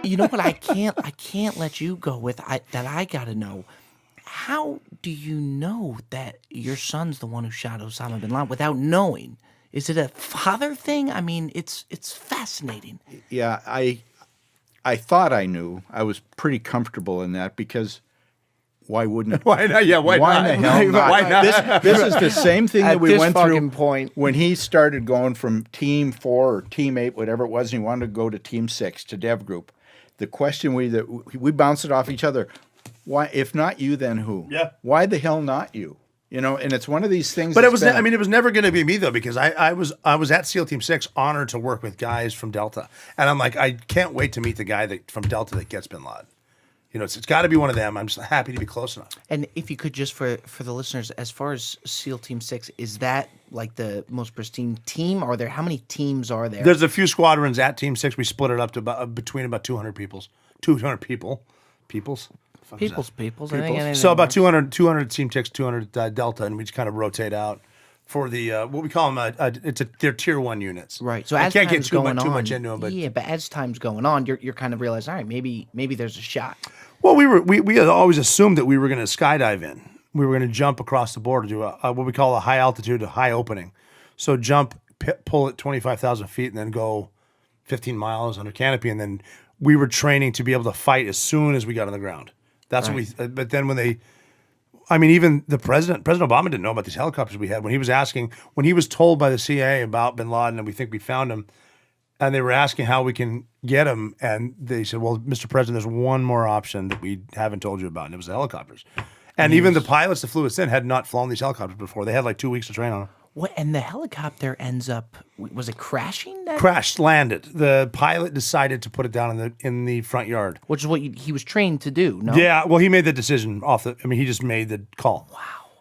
You know what? I can't let you go with that. I gotta know. How do you know that your son's the one who shot Osama bin Laden without knowing? Is it a father thing? I mean, it's fascinating. Yeah, I thought I knew. I was pretty comfortable in that because why wouldn't? Why not? Yeah, why not? The hell not? Why not? This is the same thing that At we this went through fucking point. when he started going from Team 4 or Team 8, whatever it was, and he wanted to go to Team 6, to Dev Group. The question we bounced it off each other. Why, if not you, then who? Yeah. Why the hell not you? You know, and it's one of these things. But it was, I mean, it was never going to be me though, because I was at SEAL Team 6, honored to work with guys from Delta, and I'm like, I can't wait to meet the guy from Delta that gets bin Laden. You know, it's got to be one of them. I'm just happy to be close enough. And if you could just for the listeners, as far as SEAL Team 6, is that like the most pristine team? Are there, how many teams are there? There's a few squadrons at Team 6. We split it up to between about 200 peoples. 200 peoples. Peoples. So about 200 Team 6, 200 Delta, and we just kind of rotate out for the what we call them. They're tier 1 units. Right. So I as can't get time's too going much on, into them, but yeah, but as time's going on, you're kind of realizing, all right, maybe there's a shot. well, we had always assumed that we were going to skydive in. We were going to jump across the border, do what we call a high altitude, a high opening. So jump, pull at 25,000 feet, and then go 15 miles under canopy, and then we were training to be able to fight as soon as we got on the ground. That's right. what we. But then when they, I mean, even the President Obama didn't know about these helicopters we had. When he was told by the CIA about bin Laden and we think we found him, and they were asking how we can get him, and they said, "Well, Mr. President, there's one more option that we haven't told you about, and it was the helicopters." And even the pilots that flew us in had not flown these helicopters before. They had like 2 weeks to train on them. What? And the helicopter ends up, was it crashing? Crashed, landed. The pilot decided to put it down in the front yard, Which is what he was trained to do. No. Yeah, well, he made the decision he just made the call. Wow.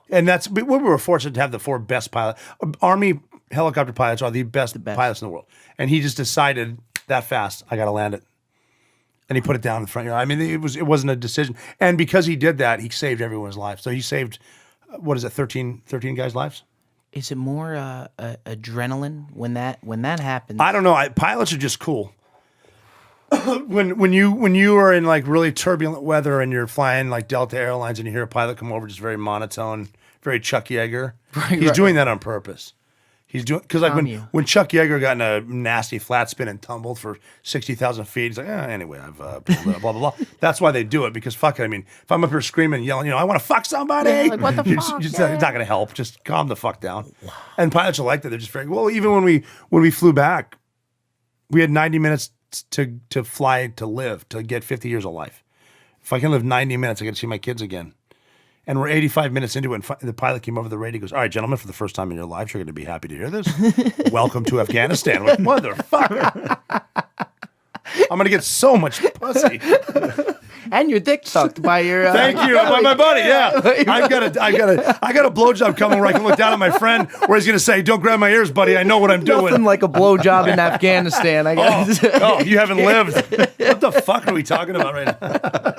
And we were fortunate to have the 4 best pilots. Army helicopter pilots are the best pilots in the world. And he just decided that fast, I got to land it. And he put it down in the front yard. I mean, it wasn't a decision. And because he did that, he saved everyone's life. So he saved, 13 guys' lives? Is it more adrenaline when that happens? I don't know. Pilots are just cool. when you are in like really turbulent weather and you're flying like Delta Airlines and you hear a pilot come over just very monotone, very Chuck Yeager, he's doing that on purpose. He's doing, because like when Chuck Yeager got in a nasty flat spin and tumbled for 60,000 feet, he's like, anyway, I've blah blah blah. That's why they do it, because fuck it. I mean, if I'm up here screaming, yelling, I want to fuck somebody, yeah, like, what the fuck? It's not going to help. Just calm the fuck down. Wow. And pilots are like that. They're just very well. Even when we flew back, we had 90 minutes to fly to live, to get 50 years of life. If I can live 90 minutes, I get to see my kids again. And we're 85 minutes into it, and the pilot came over the radio. He goes, "All right, gentlemen, for the first time in your lives, you're going to be happy to hear this. Welcome to Afghanistan." I'm like, motherfucker. I'm going to get so much pussy. And your dick sucked by your. Thank you, by my buddy. Yeah, I got a blowjob coming where I can look down at my friend, where he's going to say, "Don't grab my ears, buddy. I know what I'm doing." Nothing like a blowjob in Afghanistan. I guess. Oh, you haven't lived. What the fuck are we talking about right now?